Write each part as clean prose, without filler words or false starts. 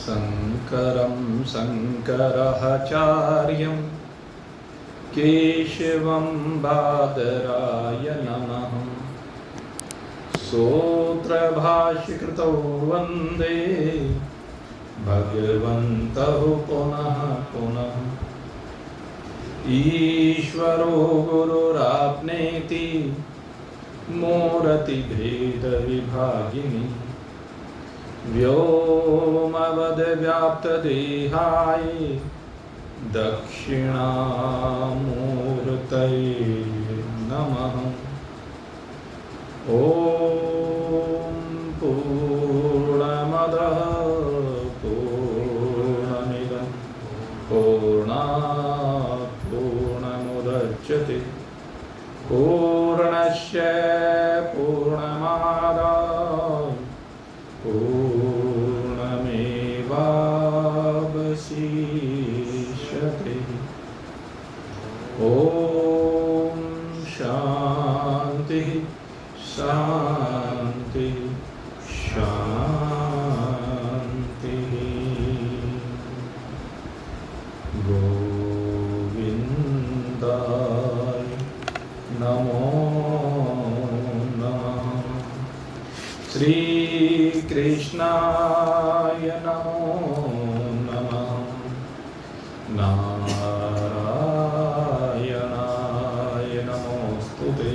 शङ्करं शङ्कराचार्यं केशवं बादरायणं सूत्रभाष्यकृतौ वन्दे भगवन्तौ पुनः पुनः। ईश्वरो गुरुराप्नेति मूर्तिभेदविभागिनी व्योमवद्व्याप्तदेहाय दक्षिणामूर्तये नमः। ॐ पूर्णमदः पूर्णमिदं पूर्णात् पूर्णमुदच्यते पूर्णस्य पूर्णमादाय पूर्णमेवावशिष्यते। ॐ शान्ति शान्ति शान्ति। गोविन्दाय नमो नमः। श्री कृष्णाय नमो नमः। नारायणाय नमोस्तुते।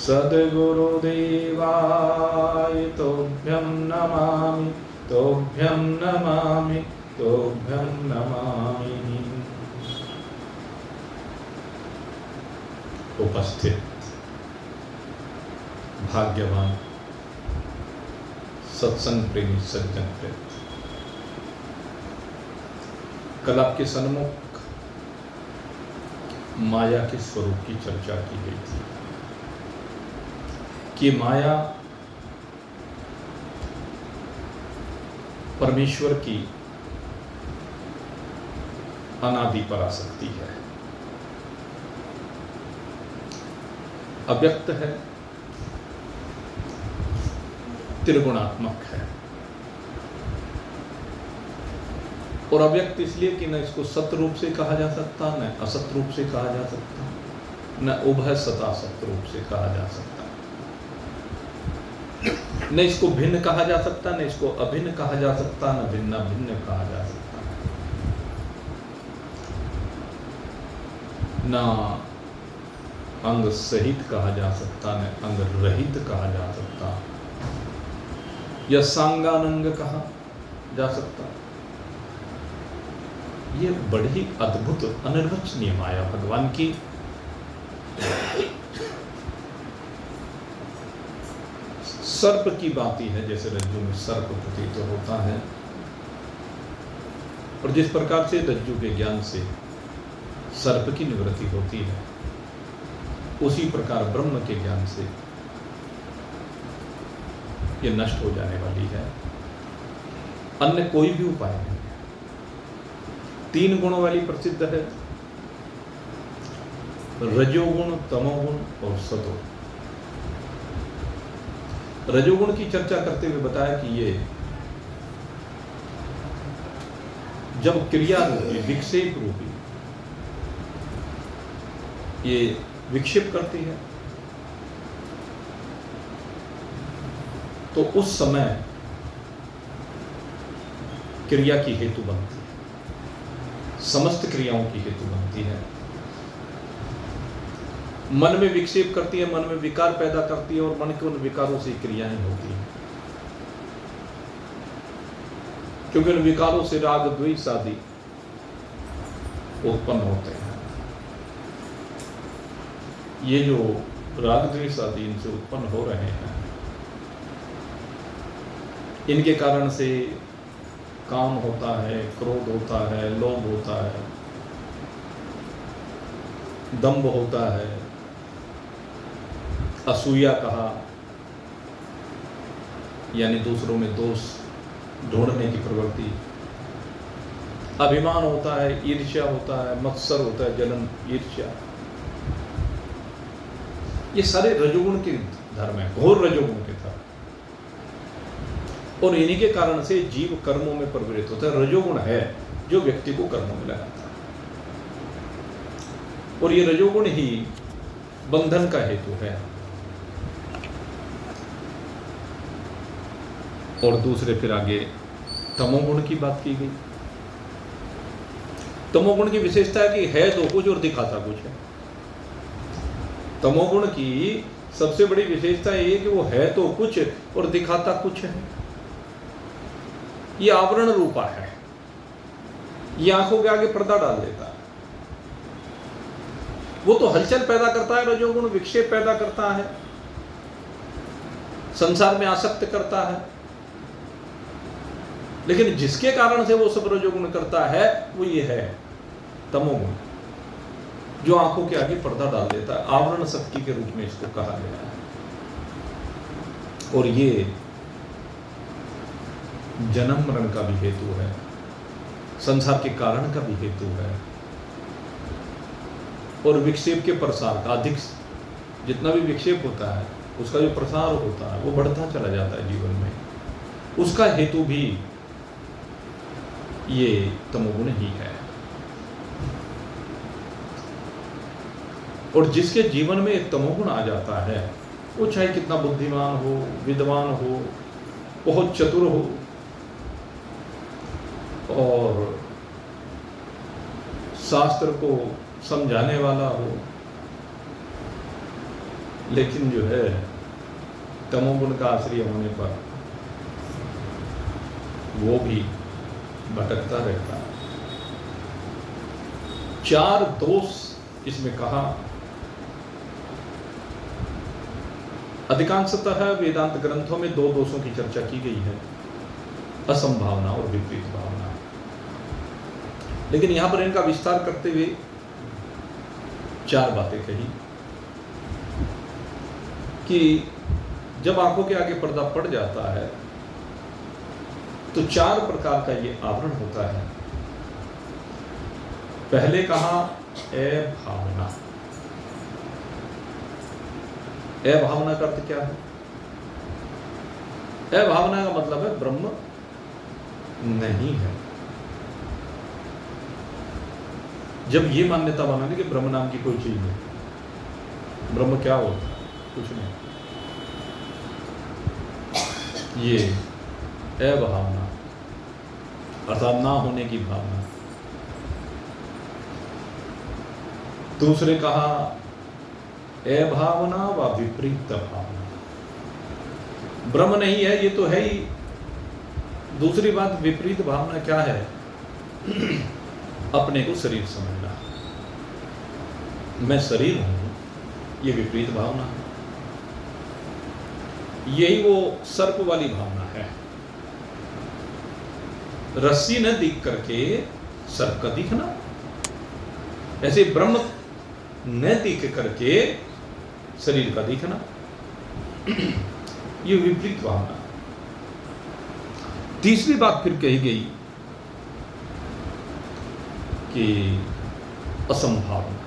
सद्गुरुदेवाय तोभ्यं नमामि तोभ्यं नमामि तोभ्यं नमामि। उपस्थित भाग्यवान सत्संग प्रेमी सज्जन प्रेमी, कल आपके सन्मुख माया के स्वरूप की चर्चा की गई थी कि माया परमेश्वर की अनादि पराशक्ति है, अव्यक्त है, त्रिगुणात्मक है। और अव्यक्त इसलिए कि न इसको सत रूप से कहा जा सकता, न असत रूप से कहा जा सकता, न उभय सता सत रूप से कहा जा सकता, न इसको भिन्न कहा जा सकता, न इसको अभिन्न कहा जा सकता, न भिन्न भिन्न कहा जा सकता, न अंग सहित कहा जा सकता, न अंग रहित कहा जा सकता, या सांगानंग कहा जा सकता। ये बड़ी अद्भुत अनिर्वचनीय माया भगवान की सर्प की बात ही है, जैसे रज्जु में सर्प प्रतीत होता है, और जिस प्रकार से रज्जु के ज्ञान से सर्प की निवृत्ति होती है, उसी प्रकार ब्रह्म के ज्ञान से ये नष्ट हो जाने वाली है। अन्य कोई भी उपाय नहीं। तीन गुणों वाली प्रसिद्ध है, रजोगुण, तमोगुण और सतोगुण। रजोगुण की चर्चा करते हुए बताया कि ये जब क्रिया रूपी विक्षेप रूपी ये विक्षेप करती है, तो उस समय क्रिया की हेतु बनती है, समस्त क्रियाओं की हेतु बनती है। मन में विक्षेप करती है, मन में विकार पैदा करती है, और मन के उन विकारों से क्रियाएं होती हैं, क्योंकि उन विकारों से राग द्वेष आदि उत्पन्न होते हैं। ये जो राग द्वेष आदि इनसे उत्पन्न हो रहे हैं, इनके कारण से काम होता है, क्रोध होता है, लोभ होता है, दंभ होता है, असूया कहा यानी दूसरों में दोष ढूंढने की प्रवृत्ति, अभिमान होता है, ईर्ष्या होता है, मत्सर होता है, जलन, ईर्ष्या, ये सारे रजोगुण के धर्म है, घोर रजोगुण के धर्म। और इन्हीं के कारण से जीव कर्मों में प्रवृत्त होता है। रजोगुण है जो व्यक्ति को कर्मों में लगाता है, और ये रजोगुण ही बंधन का हेतु है। और दूसरे फिर आगे तमोगुण की बात की गई। तमोगुण की विशेषता है कि है तो कुछ और दिखाता कुछ है। तमोगुण की सबसे बड़ी विशेषता ये है कि वो है तो कुछ और दिखाता कुछ है। ये आवरण रूपा है, ये आंखों के आगे पर्दा डाल देता है। वो तो हलचल पैदा करता है, रजोगुण विक्षेप पैदा करता है, संसार में आसक्त करता है, लेकिन जिसके कारण से वो सब रजोगुण करता है वो ये है तमोगुण, जो आंखों के आगे पर्दा डाल देता है। आवरण शक्ति के रूप में इसको कहा गया है। और ये जन्म मरण का भी हेतु है, संसार के कारण का भी हेतु है, और विक्षेप के प्रसार का, अधिक जितना भी विक्षेप होता है उसका जो प्रसार होता है वो बढ़ता चला जाता है जीवन में, उसका हेतु भी ये तमोगुण ही है। और जिसके जीवन में एक तमोगुण आ जाता है, वो चाहे कितना बुद्धिमान हो, विद्वान हो, बहुत चतुर हो, और शास्त्र को समझाने वाला हो, लेकिन जो है तमोगुण का आश्रय होने पर वो भी भटकता रहता है। 4 दोष इसमें कहा। अधिकांशतः वेदांत ग्रंथों में 2 दोषों की चर्चा की गई है, असंभावना और विपरीत भावना। लेकिन यहां पर इनका विस्तार करते हुए 4 बातें कही कि जब आंखों के आगे पर्दा पड़ जाता है तो 4 प्रकार का ये आवरण होता है। पहले कहा अभावना। अभावना का अर्थ क्या है? अभावना का मतलब है ब्रह्म नहीं है। जब ये मान्यता बना ली कि ब्रह्म नाम की कोई चीज नहीं, ब्रह्म क्या होता है? कुछ नहीं, ये अभावना अर्थात ना होने की भावना। दूसरे कहा अभावना व विपरीत भावना। ब्रह्म नहीं है, ये तो है ही। दूसरी बात विपरीत भावना क्या है? अपने को शरीर समझना, मैं शरीर हूं, ये विपरीत भावना है। यही वो सर्प वाली भावना है। रस्सी न दिख करके सर्प का दिखना, ऐसे ब्रह्म न दिख करके शरीर का दिखना, ये विपरीत भावना। तीसरी बात फिर कही गई कि असंभावना।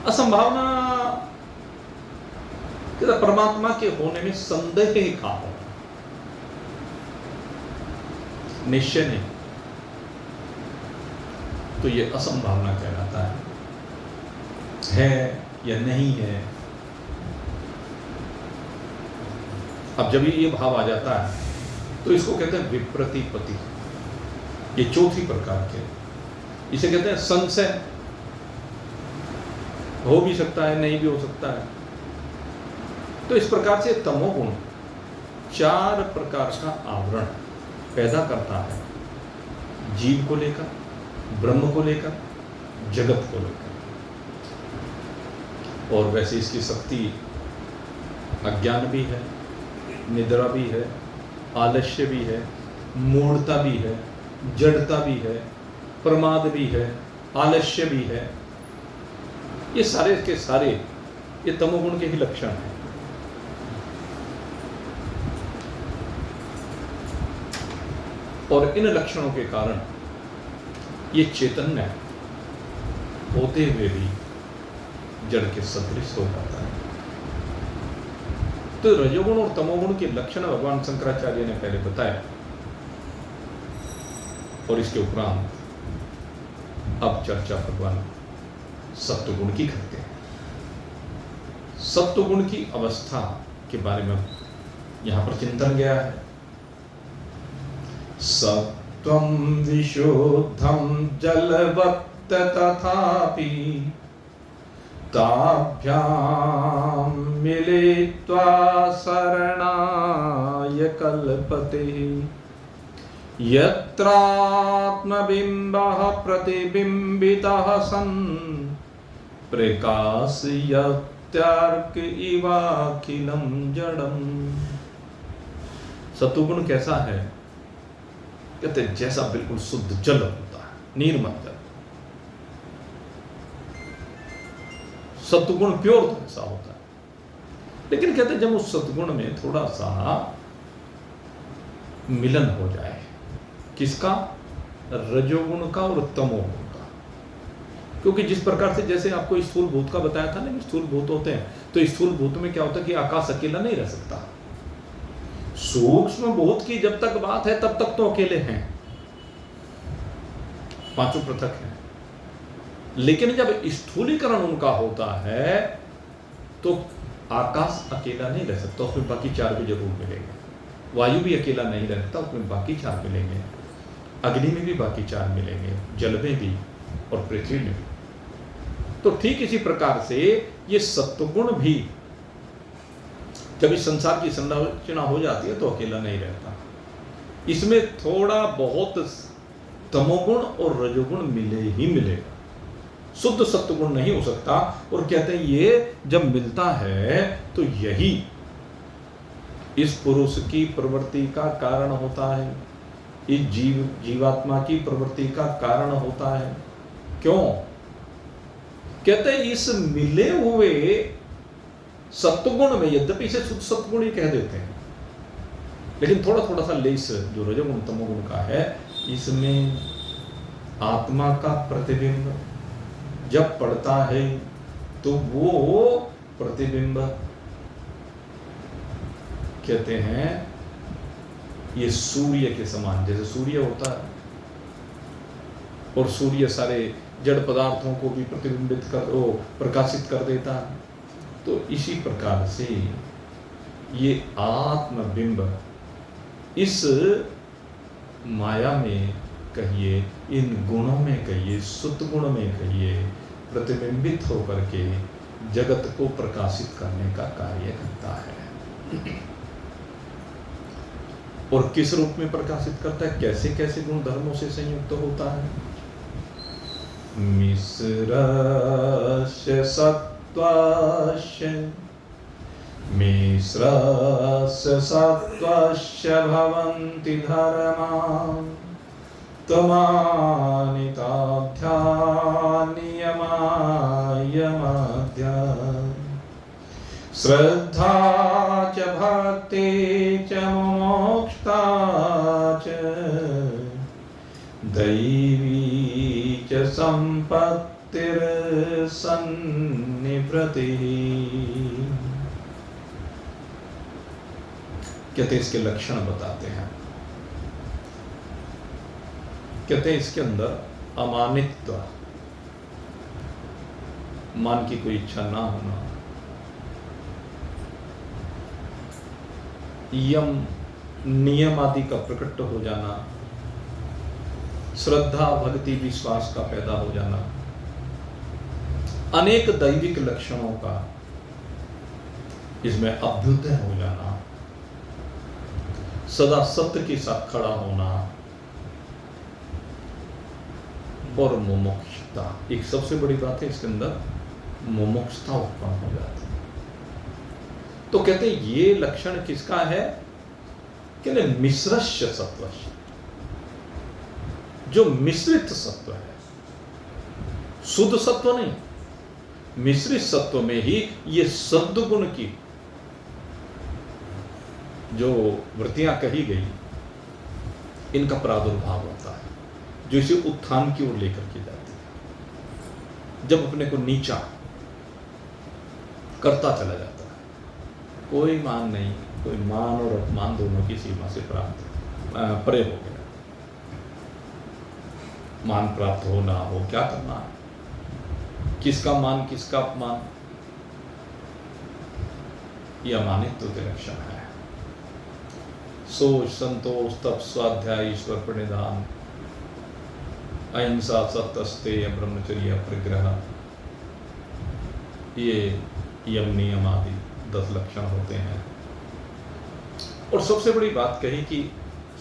असंभावना परमात्मा के होने में संदेह का होना, निश्चय नहीं, तो ये असंभावना कहलाता है या नहीं है। अब जब ये भाव आ जाता है तो इसको कहते हैं विप्रतिपत्ति। ये चौथी प्रकार के, इसे कहते हैं संशय। हो भी सकता है, नहीं भी हो सकता है। तो इस प्रकार से तमोगुण 4 प्रकार का आवरण पैदा करता है, जीव को लेकर, ब्रह्म को लेकर, जगत को लेकर। और वैसे इसकी शक्ति अज्ञान भी है, निद्रा भी है, आलस्य भी है, मूढ़ता भी है, जड़ता भी है, प्रमाद भी है, आलस्य भी है। ये सारे के सारे ये तमोगुण के ही लक्षण हैं। और इन लक्षणों के कारण ये चैतन्य होते हुए भी जड़ के सदृश हो जाता है। तो रजोगुण और तमोगुण के लक्षण भगवान शंकराचार्य ने पहले बताया, और इसके उपरांत अब चर्चा भगवान सत्वगुण की करते हैं। सत्वगुण की अवस्था के बारे में यहां पर चिंतन गया है। सत्वं विशुद्धं जलवत् तथापि ताभ्यां मिलित्वा शरणाय कल्पते। यत्रात्मबिम्बः प्रतिबिम्बितः सन् प्रकाशयत्यर्क इवाखिलं जडम्। सत्वगुण कैसा है? कहते जैसा बिल्कुल शुद्ध जल होता है, निर्मल जल। सत्वगुण प्योर तो ऐसा होता है, लेकिन कहते जब उस सत्वगुण में थोड़ा सा मिलन हो जाए, किसका? रजोगुण का और तमोगुण का। क्योंकि जिस प्रकार से जैसे आपको स्थूल भूत का बताया था ना, स्थूल भूत होते हैं, तो स्थूल भूत में क्या होता है कि आकाश अकेला नहीं रह सकता। सूक्ष्म भूत की जब तक बात है तब तक तो अकेले हैं, पांचों पृथक हैं। लेकिन जब स्थूलीकरण उनका होता है तो आकाश अकेला नहीं रह सकता, उसमें बाकी चार भी जरूर मिलेंगे। वायु भी अकेला नहीं रहता, उसमें बाकी चार मिलेंगे। अग्नि में भी बाकी चार मिलेंगे, जल में भी और पृथ्वी में भी। तो ठीक इसी प्रकार से ये सत्वगुण भी जब इस संसार की संरचना हो जाती है तो अकेला नहीं रहता। इसमें थोड़ा बहुत तमोगुण और रजोगुण मिले ही मिलेगा, शुद्ध सत्वगुण नहीं हो सकता। और कहते हैं ये जब मिलता है तो यही इस पुरुष की प्रवृत्ति का कारण होता है, इस जीवात्मा की प्रवृत्ति का कारण होता है। क्यों? कहते हैं इस मिले हुए सत्वगुण में, यद्यपि इसे शुद्ध सत्वगुण ही कह देते हैं, लेकिन थोड़ा थोड़ा सा लेस जो रजोगुण तमोगुण का है, इसमें आत्मा का प्रतिबिंब जब पड़ता है तो वो प्रतिबिंब कहते हैं ये सूर्य के समान, जैसे सूर्य होता है और सूर्य सारे जड़ पदार्थों को भी प्रतिबिंबित कर प्रकाशित कर देता है, तो इसी प्रकार से ये आत्मबिंब इस माया में कहिए, इन गुणों में कहिए, शुद्ध गुण में कहिए, प्रतिबिंबित होकर के जगत को प्रकाशित करने का कार्य करता है। और किस रूप में प्रकाशित करता है, कैसे कैसे गुण धर्मों से संयुक्त होता है? मिश्रस्य सत्त्वस्य भवन्ति धर्मा त्वमानिताध्यानियमायमाद्य श्रद्धा च भक्ति च मोक्षता च दैवी च संपत्तिर्सन्निवृत्तिः। कहते इसके लक्षण बताते हैं। कहते हैं इसके अंदर अमानित्व, मान की कोई इच्छा ना होना, यम नियम आदि का प्रकट हो जाना, श्रद्धा भक्ति विश्वास का पैदा हो जाना, अनेक दैविक लक्षणों का इसमें अभ्युदय हो जाना, सदा सत्य के साथ खड़ा होना और मुमुक्षता। एक सबसे बड़ी बात है इसके अंदर, मुमुक्षता उत्पन्न हो जाती है। तो कहते हैं ये लक्षण किसका है? कहते मिश्रस्य सत्वस्य, जो मिश्रित सत्व है, शुद्ध सत्व नहीं, मिश्रित सत्व में ही ये सद्गुण की जो वृत्तियां कही गई, इनका प्रादुर्भाव होता है, जो इसे उत्थान की ओर लेकर के जाती है। जब अपने को नीचा करता चला जाता है, कोई मान नहीं, कोई मान और अपमान दोनों की सीमा से परे हो गया। मान प्राप्त हो ना हो क्या करना है, किसका मान किसका अपमान, यह अमानित्व के लक्षण है। सोच, संतोष, तप, स्वाध्याय, ईश्वर प्रणिधान, अहिंसा, सत्य, ब्रह्मचर्य, परिग्रह, ये यम नियम आदि 10 लक्षण होते हैं। और सबसे बड़ी बात कही कि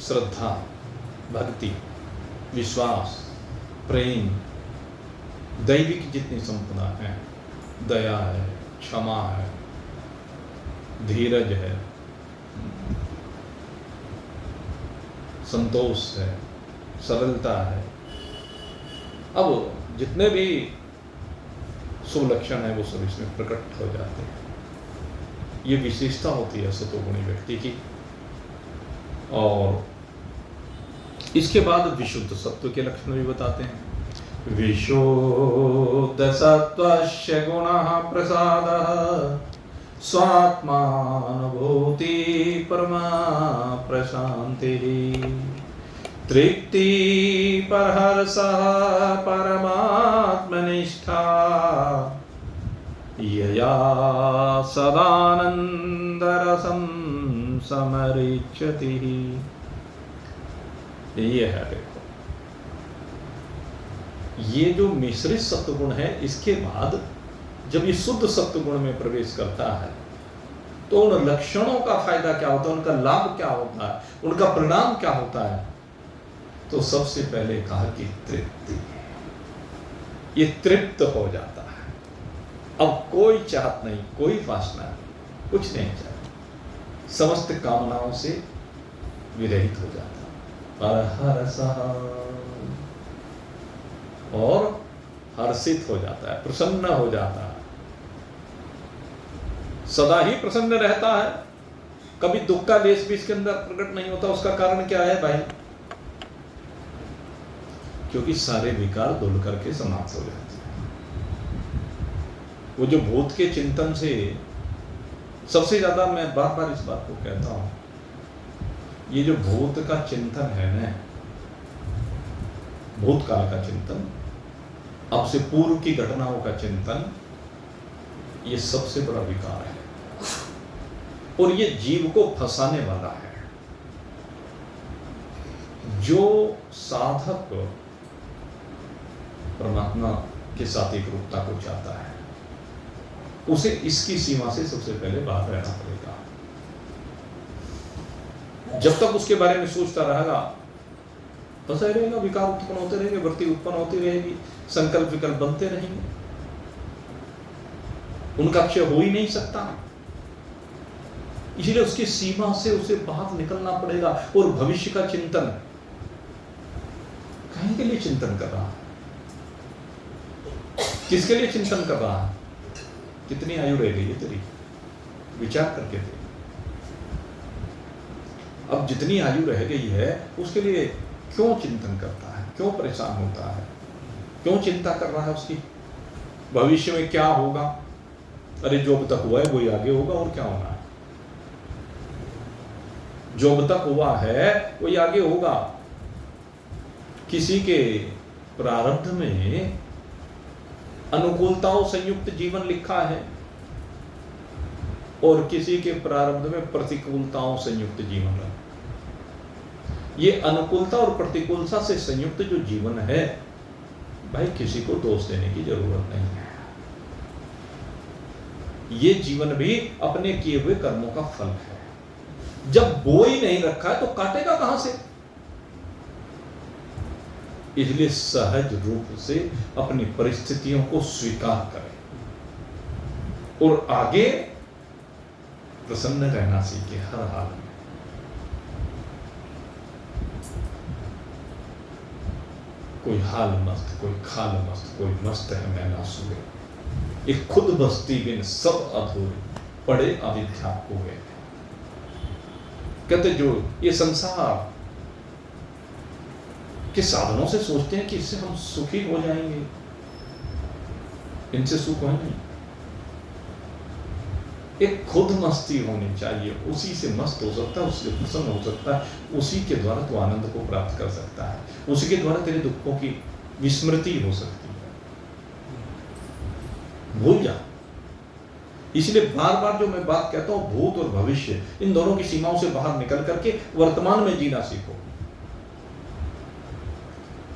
श्रद्धा, भक्ति, विश्वास, प्रेम, दैविक जितनी संपदा है, दया है, क्षमा है, धीरज है, संतोष है, सरलता है, अब जितने भी शुभ लक्षण है वो सब इसमें प्रकट हो जाते हैं। ये विशेषता होती है सतोगुणी व्यक्ति की। और इसके बाद विशुद्ध सत्व के लक्षण भी बताते हैं। विशुद्ध सत्वस्य गुणः प्रसादः स्वात्मानुभूति परमा प्रशान्तिः तृप्ति परहर्षः परमात्मनिष्ठा यया सदानन्दरसं समरिच्छति। ये है, देखो ये जो मिश्रित सत्वगुण है, इसके बाद जब ये शुद्ध सत्वगुण में प्रवेश करता है तो उन लक्षणों का फायदा क्या होता है, उनका लाभ क्या होता है, उनका परिणाम क्या होता है। तो सबसे पहले कहा कि तृप्ति, ये तृप्त हो जाता है। अब कोई चाहत नहीं, कोई वासना नहीं, कुछ नहीं चाहता, समस्त कामनाओं से विरहित हो जाता और हर्षित हो जाता है, प्रसन्न हो जाता है, सदा ही प्रसन्न रहता है, कभी दुख का लेश भी इसके अंदर प्रकट नहीं होता। उसका कारण क्या है भाई? क्योंकि सारे विकार धुल करके समाप्त हो जाते हैं। वो जो भूत के चिंतन से सबसे ज्यादा, मैं बार बार इस बात को कहता हूं, ये जो भूत का चिंतन है ना, भूतकाल का चिंतन, अब से पूर्व की घटनाओं का चिंतन, ये सबसे बड़ा विकार है और ये जीव को फंसाने वाला है। जो साधक परमात्मा के साथ एक रूपता को चाहता है, उसे इसकी सीमा से सबसे पहले बाहर रहना पड़ेगा। जब तक उसके बारे में सोचता रहेगा, फंसा रहेगा, विकार उत्पन्न होते रहेंगे, वृत्ति उत्पन्न होती रहेगी, संकल्प विकल्प बनते रहेंगे, उनका क्षय हो ही नहीं सकता। इसलिए उसकी सीमा से उसे बाहर निकलना पड़ेगा। और भविष्य का चिंतन, कहीं के लिए चिंतन कर रहा है, किसके लिए चिंतन कर रहा है, कितनी आयु रह गई है तेरी, विचार करके दे। अब जितनी आयु रह गई है उसके लिए क्यों चिंतन करता है, क्यों परेशान होता है, क्यों चिंता कर रहा है उसकी, भविष्य में क्या होगा? अरे जो अब तक हुआ है वही आगे होगा, और क्या होना है? जो अब तक हुआ है वही आगे होगा। किसी के प्रारब्ध में अनुकूलताओं संयुक्त जीवन लिखा है और किसी के प्रारब्ध में प्रतिकूलताओं संयुक्त जीवन है। ये अनुकूलता और प्रतिकूलता से संयुक्त जो जीवन है, भाई किसी को दोष देने की जरूरत नहीं है। ये जीवन भी अपने किए हुए कर्मों का फल है। जब बो ही नहीं रखा है तो काटेगा कहां से? इसलिए सहज रूप से अपनी परिस्थितियों को स्वीकार करें और आगे प्रसन्न रहना सीखे हर हाल में। कोई हाल मस्त, कोई खाल मस्त, कोई मस्त है मैं ना सुने, एक खुद बस्ती बिन सब अधूरे, पड़े अविद्या को गए। कहते जो ये संसार के साधनों से सोचते हैं कि इससे हम सुखी हो जाएंगे, इनसे सुख है नहीं। एक खुद मस्ती होनी चाहिए, उसी से मस्त हो सकता है, उससे प्रसन्न हो सकता है, उसी के द्वारा तू आनंद को प्राप्त कर सकता है, उसी के द्वारा तेरे दुखों की विस्मृति हो सकती है। भूल जा। इसलिए बार बार जो मैं बात कहता हूं, भूत और भविष्य, इन दोनों की सीमाओं से बाहर निकल करके वर्तमान में जीना सीखो।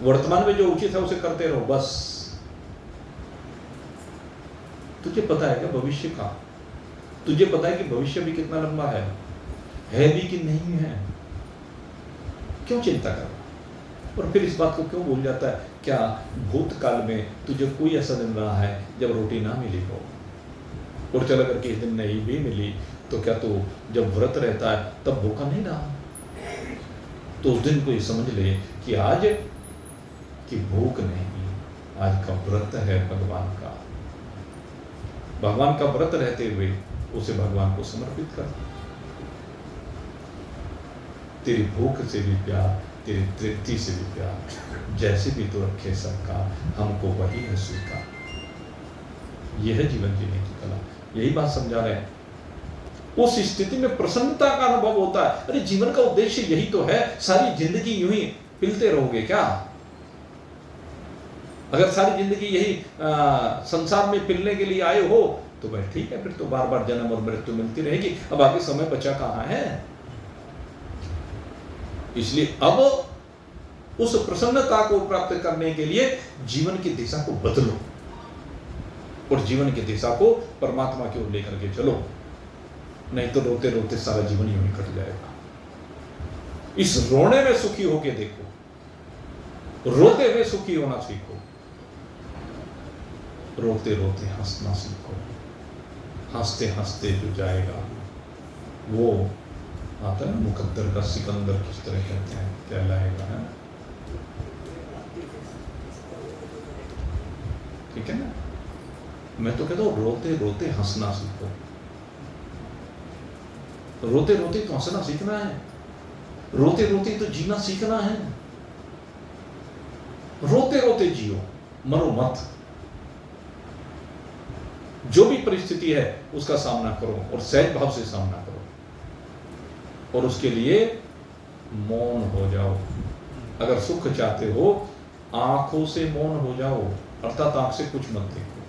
वर्तमान में जो उचित है उसे करते रहो बस। तुझे पता है क्या भविष्य का? तुझे पता है कि भविष्य भी कितना लंबा है भी कि नहीं है? क्यों चिंता कर? और फिर इस बात को क्यों भूल जाता है? क्या भूतकाल में तुझे कोई ऐसा दिन रहा है जब रोटी ना मिली हो? और चल अगर किसी दिन नहीं भी मिली तो क्या तू जब व्रत रहता है तब भूखा नहीं रहा? तो उस दिन को ये समझ ले कि आज की भूख नहीं, आज का व्रत है भगवान का। भगवान का व्रत रहते हुए उसे भगवान को समर्पित कर। तेरी भूख से भी प्यार, तेरी तृप्ति से भी प्यार, जैसे भी तो रखे सरकार, हमको वही है स्वीकार। यह है जीवन जीने की कला। यही बात समझा रहे हैं। उस स्थिति में प्रसन्नता का अनुभव होता है। अरे जीवन का उद्देश्य यही तो है। सारी जिंदगी यूं ही पिलते रहोगे क्या? अगर सारी जिंदगी यही संसार में पिलने के लिए आए हो तो भाई ठीक है, फिर तो बार बार जन्म और मृत्यु मिलती रहेगी। अब आगे समय बचा कहां है? इसलिए अब उस प्रसन्नता को प्राप्त करने के लिए जीवन की दिशा को बदलो और जीवन की दिशा को परमात्मा की ओर लेकर के चलो। नहीं तो रोते रोते सारा जीवन यूं ही कट जाएगा। इस रोने में सुखी होके देखो, रोते हुए सुखी होना सीखो, रोते रोते हंसना सीखो। हंसते हंसते जो जाएगा वो आता है मुकद्दर का सिकंदर किस तरह कहते हैं, कहलाएगा है। ठीक है ना? मैं तो कहता हूं रोते रोते हंसना सीखो। रोते रोते तो हंसना सीखना है, रोते रोते तो जीना सीखना है। रोते रोते जियो, मरो मत। जो भी परिस्थिति है उसका सामना करो और सहज भाव से सामना करो और उसके लिए मौन हो जाओ। अगर सुख चाहते हो आंखों से मौन हो जाओ, अर्थात आंख से कुछ मत देखो।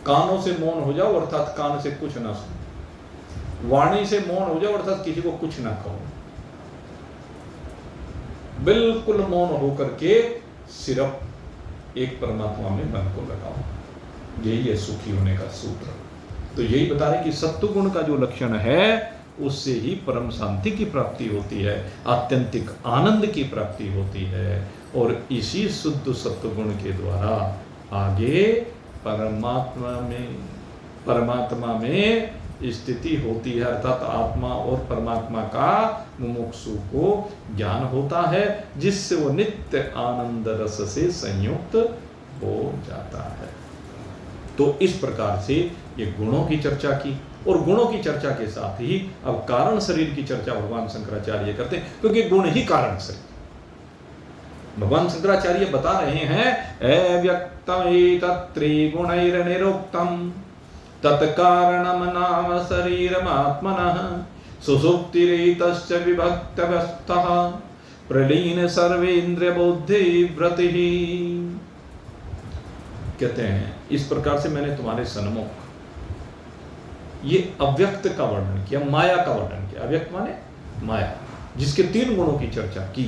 कानों से मौन हो जाओ, अर्थात कान से कुछ ना सुनो। वाणी से मौन हो जाओ, अर्थात किसी को कुछ ना कहो। बिल्कुल मौन होकर के सिर्फ एक परमात्मा में मन को लगाओ। यही है सुखी होने का सूत्र। तो यही बता रहे कि सत्व गुण का जो लक्षण है उससे ही परम शांति की प्राप्ति होती है, आत्यंतिक आनंद की प्राप्ति होती है और इसी शुद्ध सत्व गुण के द्वारा आगे परमात्मा में स्थिति होती है, अर्थात आत्मा और परमात्मा का मुमुक्षु को ज्ञान होता है, जिससे वो नित्य आनंद रस से संयुक्त हो जाता है। तो इस प्रकार से ये गुणों की चर्चा की और गुणों की चर्चा के साथ ही अब कारण शरीर की चर्चा भगवान शंकराचार्य करते हैं, क्योंकि गुण ही कारण शरीर। भगवान शंकराचार्य बता रहे हैं अव्यक्तम त्रिगुणैर्निरुक्तम तत्कारणम नाम शरीरमात्मनः सुसुप्तिरेतश्च विभक्तवस्थः प्रलीन सर्वेन्द्रिय बुद्धि वृत्तिः। कहते हैं इस प्रकार से मैंने तुम्हारे सन्मुख ये अव्यक्त का वर्णन किया, माया का वर्णन किया। अव्यक्त माने माया, जिसके 3 गुणों की चर्चा की।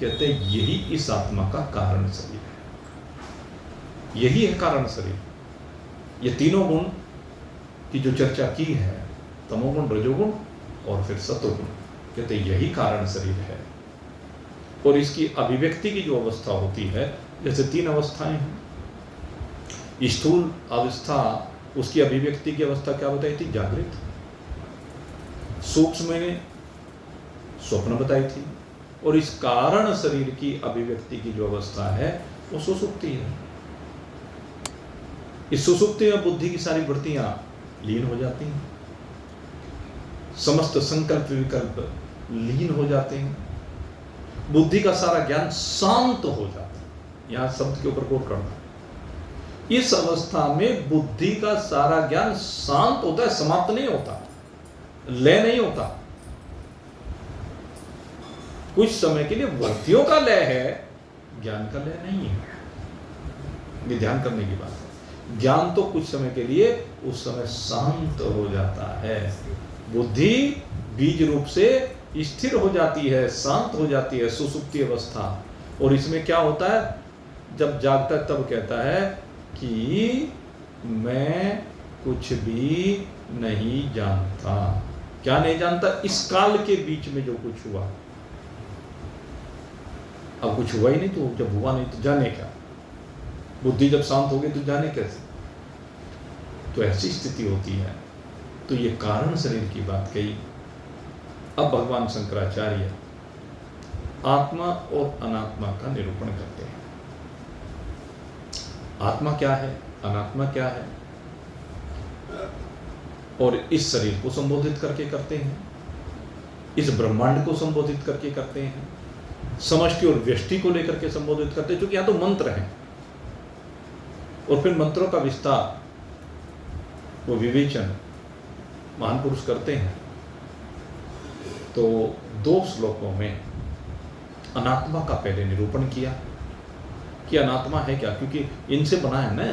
कहते हैं यही इस आत्मा का कारण शरीर है, यही है कारण शरीर। ये तीनों गुण की जो चर्चा की है, तमोगुण, रजोगुण और फिर सतोगुण, कहते हैं यही कारण शरीर है। और इसकी अभिव्यक्ति की जो अवस्था होती है, जैसे 3 अवस्थाएं हैं। स्थूल अवस्था, उसकी अभिव्यक्ति की अवस्था क्या बताई थी? जागृत। सूक्ष्म में स्वप्न बताई थी और इस कारण शरीर की अभिव्यक्ति की जो अवस्था है वो सुसुप्ति है। इस सुसुप्ति में बुद्धि की सारी वृत्तियां लीन हो जाती हैं, समस्त संकल्प विकल्प लीन हो जाते हैं, बुद्धि का सारा ज्ञान शांत हो जाता है। यहां शब्द के ऊपर गौर करना। इस अवस्था में बुद्धि का सारा ज्ञान शांत होता है, समाप्त नहीं होता, लय नहीं होता। कुछ समय के लिए वृत्तियों का लय है, ज्ञान का लय नहीं है। ये ध्यान करने की बात है। ज्ञान तो कुछ समय के लिए उस समय शांत हो जाता है, बुद्धि बीज रूप से स्थिर हो जाती है, शांत हो जाती है, सुसुप्ति अवस्था। और इसमें क्या होता है, जब जागता है तब कहता है कि मैं कुछ भी नहीं जानता। क्या नहीं जानता? इस काल के बीच में जो कुछ हुआ। अब कुछ हुआ ही नहीं, तो जब हुआ नहीं तो जाने क्या? बुद्धि जब शांत हो गई तो जाने कैसे? तो ऐसी स्थिति होती है। तो ये कारण शरीर की बात कही। अब भगवान शंकराचार्य आत्मा और अनात्मा का निरूपण करते हैं। आत्मा क्या है, अनात्मा क्या है, और इस शरीर को संबोधित करके करते हैं, इस ब्रह्मांड को संबोधित करके करते हैं, समष्टि और व्यष्टि को लेकर के संबोधित करते हैं, क्योंकि यहां तो मंत्र हैं। और फिर मंत्रों का विस्तार, वो विवेचन महान पुरुष करते हैं। तो 2 श्लोकों में अनात्मा का पहले निरूपण किया कि अनात्मा है क्या, क्योंकि इनसे बना है ना,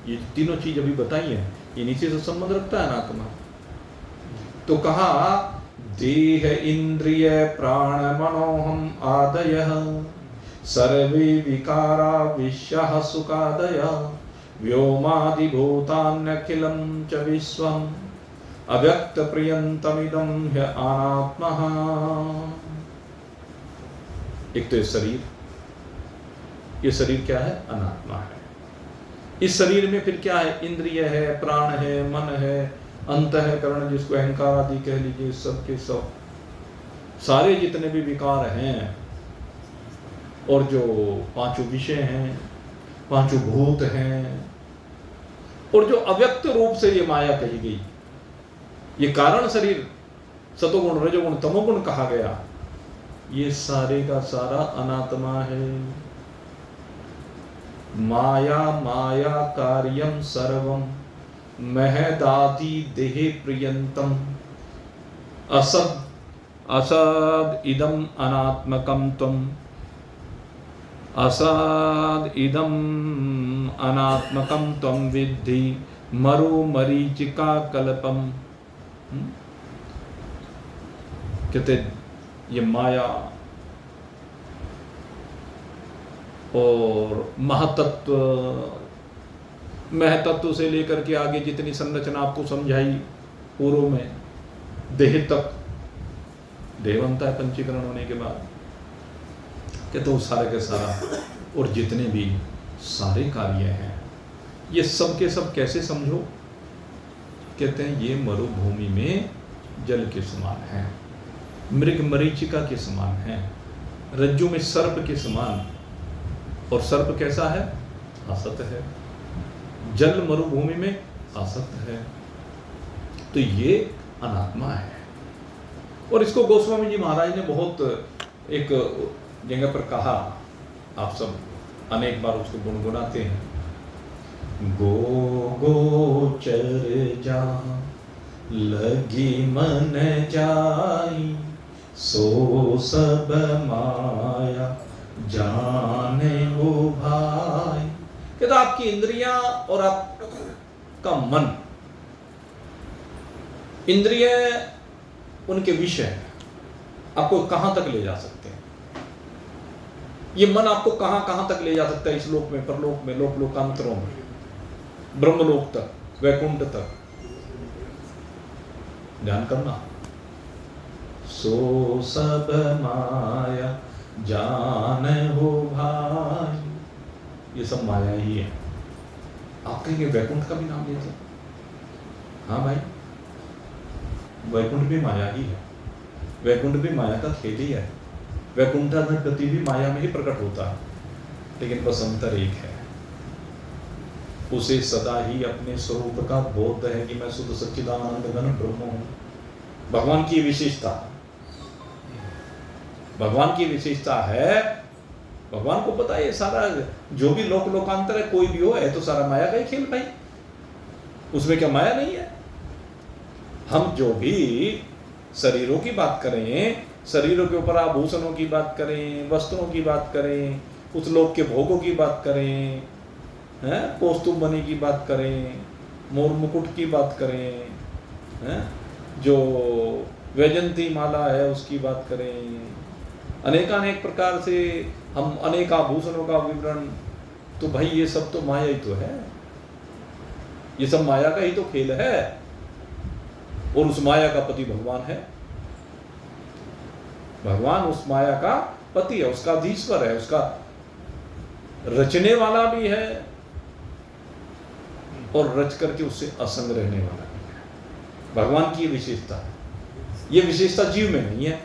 ये तीनों चीज अभी बताई है, इन्हीं से संबंध रखता है अनात्मा। तो कहा देह इंद्रिय प्राण मनोहम आदयः सर्वे विकारा विश्यः सुखादयः व्योमादिभूतान्यखिलं च विश्वम् अव्यक्त प्रियंतमिदं ह्य अनात्मः। एक तो ये शरीर क्या है? अनात्मा है। इस शरीर में फिर क्या है? इंद्रिय है, प्राण है, मन है, अंतःकरण जिसको अहंकार आदि कह लीजिए, सब के सब सारे जितने भी विकार हैं, और जो 5 विषय हैं, 5 भूत हैं, और जो अव्यक्त रूप से ये माया कही गई, ये कारण शरीर सतोगुण रजोगुण तमोगुण कहा गया, ये सारे का सारा अनात्मा है। माया माया कार्यम सर्वम महदादि देहे प्रियंतम असद असद इदम अनात्मकम त्वम असद इदम अनात्मकम त्वम विद्धि मरु मरीचिका कल्पम। कहते ये माया और महतत्व, महतत्व से लेकर के आगे जितनी संरचना आपको समझाई पूर्व में, देह तक, देह बनता है पंचीकरण होने के बाद, कहते वो सारे के सारा और जितने भी सारे कार्य हैं, ये सब के सब कैसे समझो? कहते हैं ये मरुभूमि में जल के समान है, मृग मरीचिका के समान है, रज्जु में सर्प के समान। और सर्प कैसा है? असत है। जल मरुभूमि में असत है। तो ये अनात्मा है। और इसको गोस्वामी जी महाराज ने बहुत एक जगह पर कहा, आप सब अनेक बार उसको गुनगुनाते हैं। गो गोचर जा लगी मन जाई सो सब माया जाने वो भाई। कहता आपकी इंद्रियां और आपका मन, इंद्रिय उनके विषय आपको कहां तक ले जा सकते हैं, ये मन आपको कहां कहां तक ले जा सकता है, इस लोक में, परलोक में, लोक लोकांतरों में, ब्रह्मलोक तक, वैकुंठ तक। ध्यान करना। सो सब माया जान हो भाई, ये सब माया ही है। आप कहेंगे वैकुंठ का भी नाम लेते हैं? हाँ भाई, वैकुंठ भी माया ही है, वैकुंठ भी माया का खेल ही है, वैकुंठाधर गति भी माया में ही प्रकट होता है। लेकिन बस अंतर एक है, उसे सदा ही अपने स्वरूप का बोध है कि मैं शुद्ध सच्चिदानंद घन ब्रह्म हूं। भगवान की विशेषता, भगवान की विशेषता है भगवान को पता है ये सारा जो भी लोकांतर है, कोई भी हो, है तो सारा माया का ही खेल भाई, उसमें क्या माया नहीं है। हम जो भी शरीरों की बात करें, शरीरों के ऊपर आभूषणों की बात करें, वस्त्रों की बात करें, उस लोक के भोगों की बात करें, हैं, कौस्तुभ मणि की बात करें, मोर मुकुट की बात करें, हैं, जो वैजंती माला है उसकी बात करें, अनेकानेक प्रकार से हम अनेक आभूषणों का विवरण, तो भाई ये सब तो माया ही तो है, ये सब माया का ही तो खेल है। और उस माया का पति भगवान है, भगवान उस माया का पति है, उसका अधीश्वर है, उसका रचने वाला भी है और रच करके उससे असंग रहने वाला भी है। भगवान की ये विशेषता है, ये विशेषता जीव में नहीं है।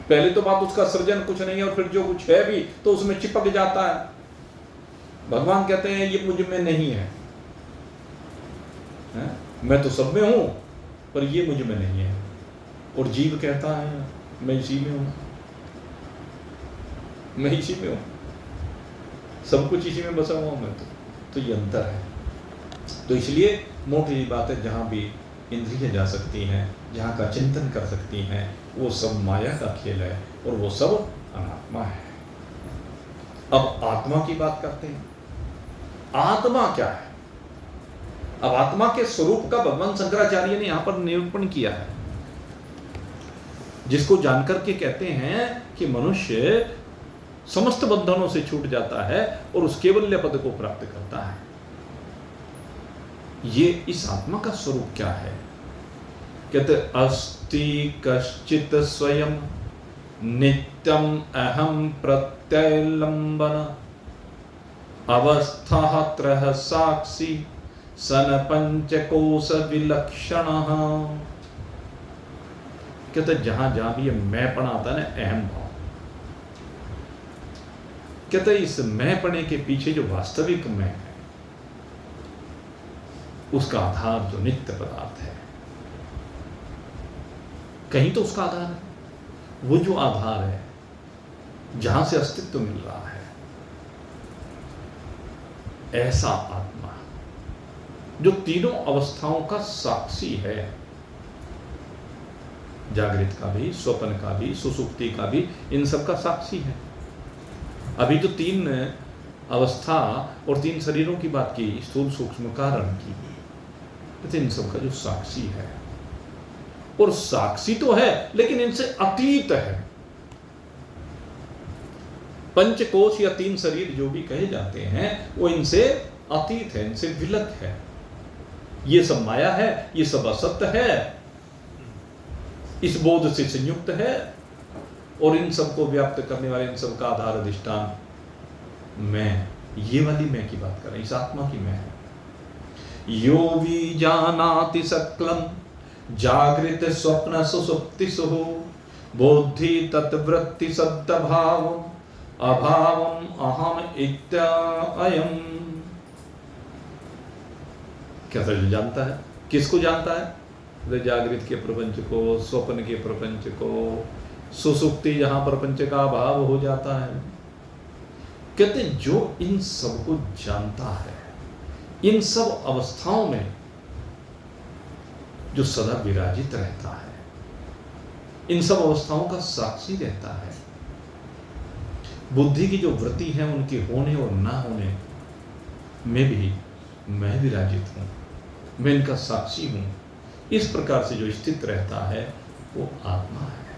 पहले तो बात उसका सृजन कुछ नहीं है, और फिर जो कुछ है भी तो उसमें चिपक जाता है। भगवान कहते हैं ये मुझ में नहीं है, मैं तो सब में हूं पर ये मुझ में नहीं है। और जीव कहता है मैं इसी में हूं, मैं इसी में हूं, सब कुछ इसी में बसा हुआ मैं तो ये अंतर है। तो इसलिए मोटी सी बात है, जहां भी इंद्रियां जा सकती हैं, जहां का चिंतन कर सकती हैं, वो सब माया का खेल है और वो सब अनात्मा है। अब आत्मा की बात करते हैं। आत्मा क्या है? अब आत्मा के स्वरूप का भगवान शंकराचार्य ने यहां पर निरूपण किया है, जिसको जानकर के कहते हैं कि मनुष्य समस्त बंधनों से छूट जाता है और उस केवल्य पद को प्राप्त करता है। ये इस आत्मा का स्वरूप क्या है? कहते अस्ति कश्चित स्वयं नित्यम अहम प्रत्यलंबन अवस्था त्रह साक्षी सन पंचकोश विलक्षण। कहते जहां जहां भी ये मैंपना आता है ना, अहम भाव, कहते इस मैंपने के पीछे जो वास्तविक मैं है, उसका आधार जो नित्य पदार्थ है, कहीं तो उसका आधार है, वो जो आधार है जहां से अस्तित्व मिल रहा है, ऐसा आत्मा जो तीनों अवस्थाओं का साक्षी है, जागृत का भी, स्वप्न का भी, सुसुप्ति का भी, इन सब का साक्षी है। अभी तो तीन अवस्था और तीन शरीरों की बात की, स्थूल सूक्ष्म कारण की, तो इन सब का जो साक्षी है, और साक्षी तो है लेकिन इनसे अतीत है। पंचकोश या तीन शरीर जो भी कहे जाते हैं वो इनसे अतीत है, इनसे विलक है। ये सब माया है, ये सब असत्य है, इस बोध से संयुक्त है, और इन सबको व्याप्त करने वाले, इन सब का आधार अधिष्ठान मैं, ये वाली मैं की बात कर रहे हैं, इस आत्मा की मैं है। यो वी जानाति सकलम जागृत स्वप्न सुसुप्तिषु बोधि तत्वृत्ति सद्भाव अभावम अहम इत्यायम। क्या सर जानता है? किसको जानता है? जागृत के प्रपंच को, स्वप्न के प्रपंच को, सुसुप्ति जहां प्रपंच का अभाव हो जाता है। कहते जो इन सब को जानता है, इन सब अवस्थाओं में जो सदा विराजित रहता है, इन सब अवस्थाओं का साक्षी रहता है, बुद्धि की जो वृत्ति है उनके होने और ना होने में भी मैं विराजित हूं, मैं इनका साक्षी हूं, इस प्रकार से जो स्थित रहता है वो आत्मा है।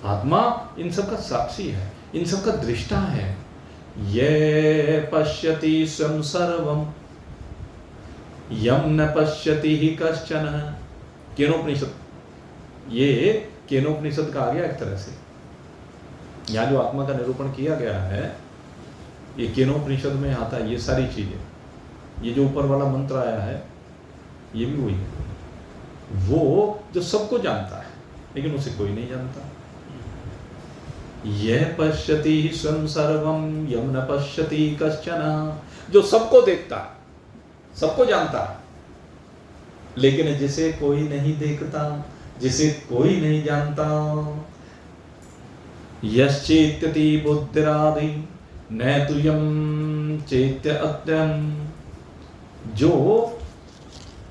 आत्मा इन सब का साक्षी है, इन सब का दृष्टा है। ये पश्यति स्वयं सर्वम यम न पश्यति ही कश्चन। केनोपनिषद, ये केनोपनिषद का आ गया एक तरह से। यहाँ जो आत्मा का निरूपण किया गया है ये केनोपनिषद में आता है। ये सारी चीजें, ये जो ऊपर वाला मंत्र आया है ये भी वही है, वो जो सबको जानता है लेकिन उसे कोई नहीं जानता। यह पश्यति स्वयं सर्वम यम न पश्यति कश्चन, जो सबको देखता है, सबको जानता है, लेकिन जिसे कोई नहीं देखता, जिसे कोई नहीं जानता, यश्चेत्यति बुद्धिरादि न तुयम चेत्य अत्यम। जो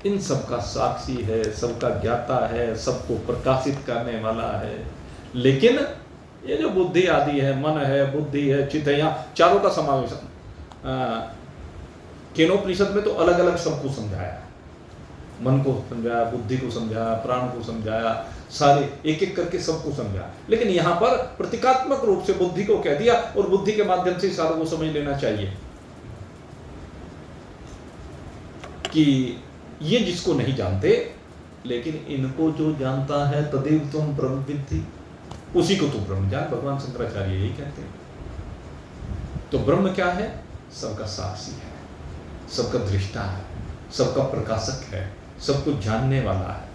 इन सबका साक्षी है, सबका ज्ञाता है, सबको प्रकाशित करने वाला है, लेकिन ये जो बुद्धि आदि है, मन है, बुद्धि है, चित्त है, यहाँ चारों का समावेश। केनोपनिषद में तो अलग अलग सबको समझाया, मन को समझाया, बुद्धि को समझाया, प्राण को समझाया, सारे एक एक करके सबको समझाया, लेकिन यहाँ पर प्रतीकात्मक रूप से बुद्धि को कह दिया और बुद्धि के माध्यम से सारों को समझ लेना चाहिए कि ये जिसको नहीं जानते, लेकिन इनको जो जानता है तदेव तुम ब्रह्म विद्धि, उसी को तुम ब्रह्म जान। भगवान शंकराचार्य यही कहते हैं। तो ब्रह्म क्या है? सबका साक्षी है, सबका दृष्टा है, सबका प्रकाशक है, सबको जानने वाला है।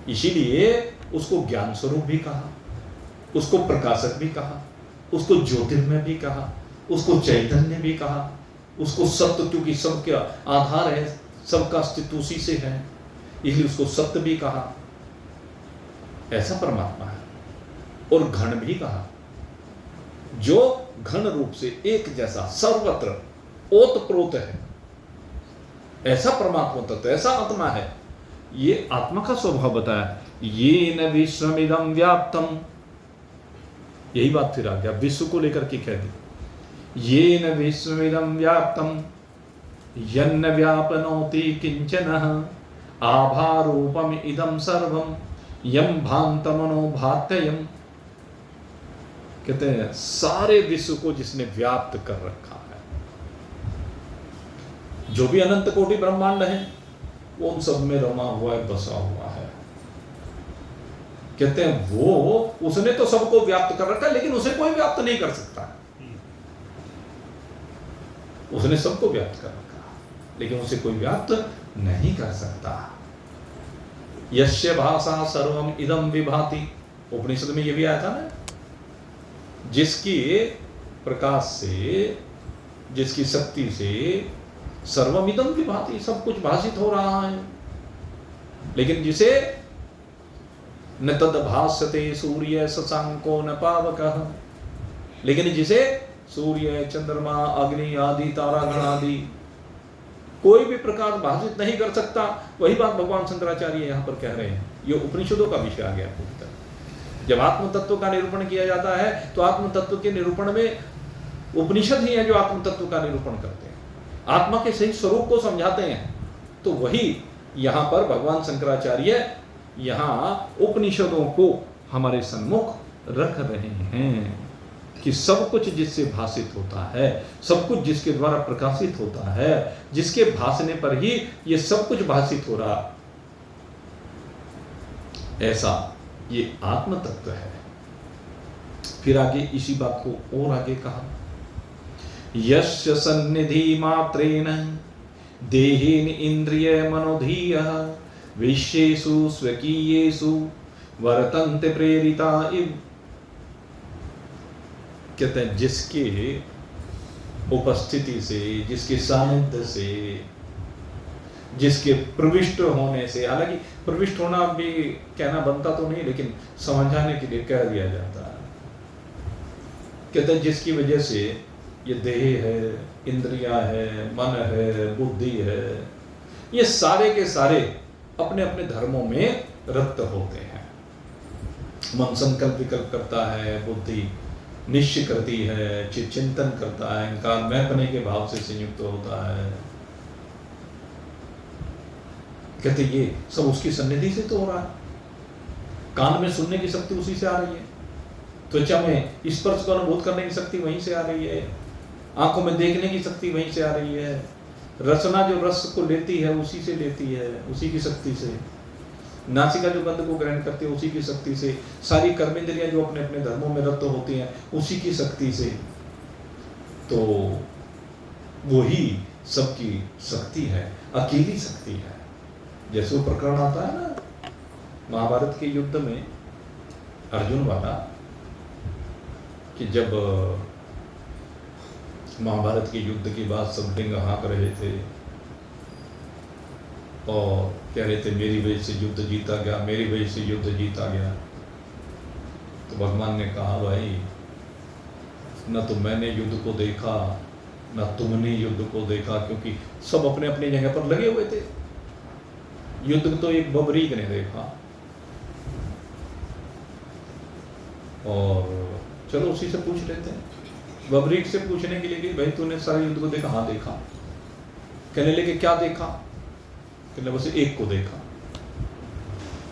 इसीलिए उसको ज्ञान स्वरूप भी कहा, उसको प्रकाशक भी कहा, उसको ज्योतिर्मय भी कहा, उसको चैतन्य भी कहा, उसको सत्य, क्योंकि सबका आधार है, सबका अस्तित्व उसी से है, इसलिए उसको सत्य भी कहा। ऐसा परमात्मा है। और घन भी कहा, जो घन रूप से एक जैसा सर्वत्र ओतप्रोत है, ऐसा परमात्मा तत्व, ऐसा आत्मा है। ये आत्मा का स्वभाव बताया, ये न विश्वमिदं व्याप्तम। यही बात फिर आ गया, विश्व को लेकर के कह दी, ये न विश्वमिदं व्याप्तम यन्न व्यापनोति किंचनः आभारूपम इदं सर्वम यम भान्तमनो भात्ययम। कहते हैं सारे विश्व को जिसने व्याप्त कर रखा है, जो भी अनंत कोटि ब्रह्मांड है, वो उन सब में रमा हुआ है, बसा हुआ है। कहते हैं वो, उसने तो सबको व्याप्त कर रखा है, लेकिन उसे कोई व्याप्त नहीं कर सकता। उसने सबको व्याप्त कर रखा, लेकिन उसे कोई व्याप्त नहीं कर सकता। यस्य भाषा सर्वम इदम विभाति, उपनिषद में ये भी आया था ना, जिसकी प्रकाश से, जिसकी शक्ति से सर्वमिदं विभाति, सब कुछ भाषित हो रहा है। लेकिन जिसे न तद भास्यते सूर्य शशांको न पावकः, लेकिन जिसे सूर्य, चंद्रमा, अग्नि आदि, तारागण आदि कोई भी प्रकाश भाषित नहीं कर सकता। वही बात भगवान शंकराचार्य यहाँ पर कह रहे हैं। ये उपनिषदों का विषय आ गया पूरी तरह। जब आत्म तत्व का निरूपण किया जाता है, तो आत्म तत्व के निरूपण में उपनिषद ही है जो आत्म तत्व का निरूपण करते हैं, आत्मा के सही स्वरूप को समझाते हैं। तो वही यहाँ पर भगवान शंकराचार्य यहाँ उपनिषदों को हमारे सम्मुख रख रहे हैं कि सब कुछ जिससे भाषित होता है, सब कुछ जिसके द्वारा प्रकाशित होता है, जिसके भाषने पर ही ये सब कुछ भाषित हो रहा, ऐसा ये आत्म तत्व है। फिर आगे इसी बात को और आगे कहा, यस्य सन्निधि मात्रेण देहेन इंद्रिय मनोधीयः विश्वेषु स्वकीयेषु वर्तन्ते प्रेरिता इव। कहते हैं जिसके उपस्थिति से, जिसके सानिध्य से, जिसके प्रविष्ट होने से, हालांकि प्रविष्ट होना भी कहना बनता तो नहीं, लेकिन समझाने के लिए कह दिया जाता है। कहते हैं जिसकी वजह से ये देह है, इंद्रियां है, मन है, बुद्धि है, ये सारे के सारे अपने अपने धर्मों में रत होते हैं। मन संकल्प विकल्प करता है, बुद्धि निश्चय करती है, चिंतन करता है, अहंकार मैं अपने के भाव से संयुक्त होता है। कहते ये सब उसकी सन्निधि से तो हो रहा है। कान में सुनने की शक्ति उसी से आ रही है, त्वचा में स्पर्श को अनुभूत करने की शक्ति वहीं से आ रही है, आंखों में देखने की शक्ति वहीं से आ रही है, रसना जो रस को लेती है उसी से लेती है, उसी की शक्ति से, नासिका जो गंध को ग्रहण करती है उसी की शक्ति से, सारी कर्मेंद्रियां जो अपने अपने धर्मों में रत होती हैं उसी की शक्ति से। तो वही सबकी शक्ति है, अकेली शक्ति है। जैसे वो प्रकरण आता है ना महाभारत के युद्ध में अर्जुन वाला, कि जब महाभारत के युद्ध के बाद सब डिंग हाँक रहे थे और कह रहे थे मेरी वजह से युद्ध जीता गया, मेरी वजह से युद्ध जीता गया। तो भगवान ने कहा, भाई न तो मैंने युद्ध को देखा न तुमने युद्ध को देखा, क्योंकि सब अपने अपनी जगह पर लगे हुए थे। युद्ध तो एक बबरीक ने देखा। और चलो उसी से पूछ लेते हैं। बबरीक से पूछने के लिए कि भाई तूने सारे युद्ध को देखा? हाँ देखा। कहने लगे क्या देखा? कहने बस एक को देखा,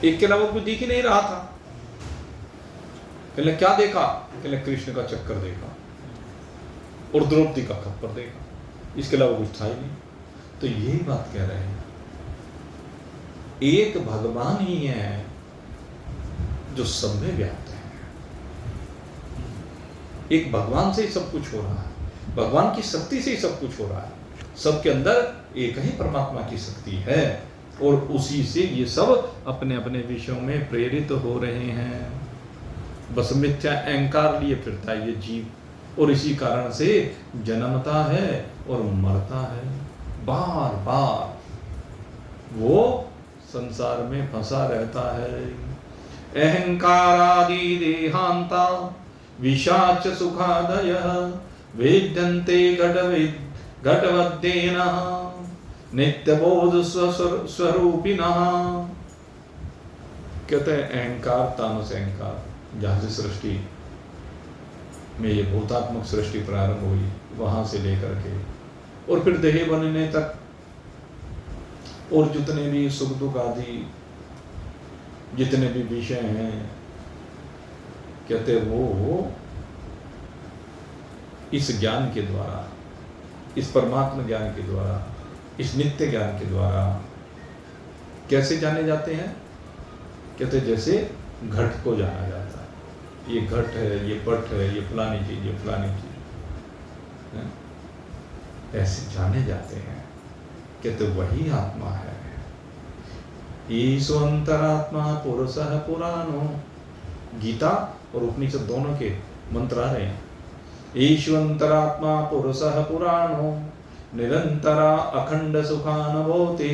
एक के अलावा कुछ दिख ही नहीं रहा था। कहने क्या देखा? कहने कृष्ण का चक्कर देखा और द्रौपदी का खप्पर देखा, इसके अलावा कुछ था ही नहीं। तो यही बात कह रहे हैं, एक भगवान ही है जो सब में व्याप्त है। एक भगवान से ही सब कुछ हो रहा है, भगवान की शक्ति से ही सब कुछ हो रहा है। सबके अंदर एक ही परमात्मा की शक्ति है और उसी से ये सब अपने अपने विषयों में प्रेरित हो रहे हैं। बस मिथ्या अहंकार लिए फिरता है ये जीव, और इसी कारण से जन्मता है और मरता है। बार बार वो संसार में फंसा रहता है। अहंकारादि देहांता विशाच सुखादय वेद्यन्ते घटवद्देनः नित्यबोध स्वरूपिणः। कहते हैं अहंकार, तामस अहंकार, जहां से सृष्टि में ये भूतात्मक सृष्टि प्रारंभ हुई वहां से लेकर के और फिर देह बनने तक, और जितने भी सुख दुख आदि जितने भी विषय हैं, कहते वो इस ज्ञान के द्वारा, इस परमात्मा ज्ञान के द्वारा, इस नित्य ज्ञान के द्वारा कैसे जाने जाते हैं? कहते जैसे घट को जाना जाता है। ये घट है, ये पट है, ये फलानी चीज, ये फलानी चीज, ऐसे जाने जाते हैं। कहते वही आत्मा है। ईशो अंतरात्मा पुरुषः पुराणो, गीता और उपनिषद दोनों के मंत्र आ रहे हैं। ईशो अंतरात्मा पुरुषः पुराणो निरंतरा अखंड सुखानुभूति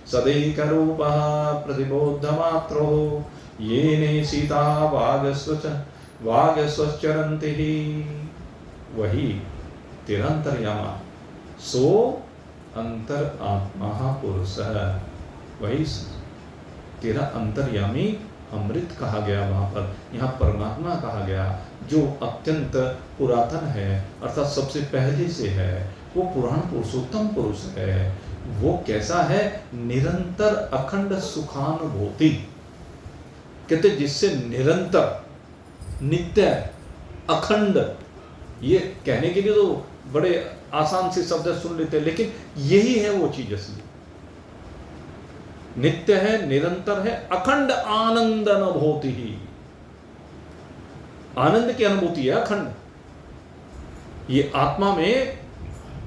सदैक रूपः प्रतिबोधमात्रो येने सीता वागस्वचरन्ति। वही तेरा अंतर्यामा, सो अंतर आत्मा पुरुष है। वही तेरा अंतर्यामी अमृत कहा गया वहां पर, यहाँ परमात्मा कहा गया जो अत्यंत पुरातन है, अर्थात सबसे पहले से है। वो पुराण पुरुषोत्तम पुरुष है। वो कैसा है? निरंतर अखंड सुखानुभूति। कहते जिससे निरंतर, नित्य, अखंड, ये कहने के लिए तो बड़े आसान से शब्द सुन लेते हैं, लेकिन यही है वो चीज असली। नित्य है, निरंतर है, अखंड आनंद अनुभूति ही, आनंद की अनुभूति है अखंड। ये आत्मा में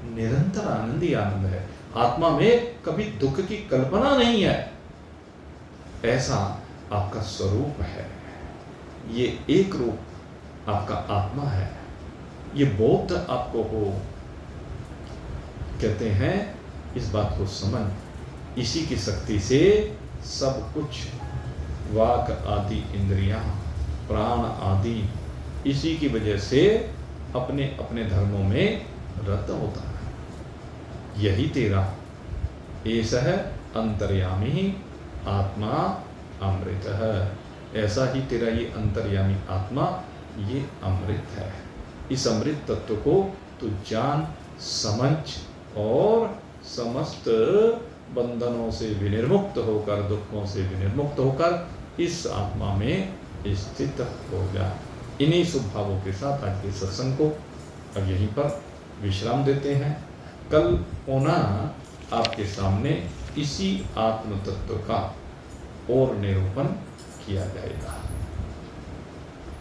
निरंतर आनंद ही आनंद है। आत्मा में कभी दुख की कल्पना नहीं है। ऐसा आपका स्वरूप है। ये एक रूप आपका आत्मा है। ये बोध आपको हो। कहते हैं इस बात को समझ, इसी की शक्ति से सब कुछ, वाक आदि इंद्रियां, प्राण आदि, इसी की वजह से अपने अपने धर्मों में रत होता है। यही तेरा ऐसा है अंतर्यामी आत्मा अमृत है। ऐसा ही तेरा ये अंतर्यामी आत्मा ये अमृत है। इस अमृत तत्व को तू जान, समझ और समस्त बंधनों से विनिर्मुक्त होकर, दुखों से विनिर्मुक्त होकर इस आत्मा में स्थित हो जा। इन्हीं शुभ भावों के साथ आज के सत्संग को अब यहीं पर विश्राम देते हैं। कल पुनः आपके सामने इसी आत्म तत्व का और निरूपण किया जाएगा।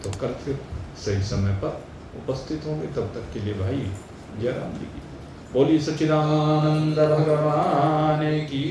तो कल फिर सही समय पर उपस्थित होंगे। तब तक के लिए भाई जय राम जी की बोलिए, सच्चिदानंद भगवान की।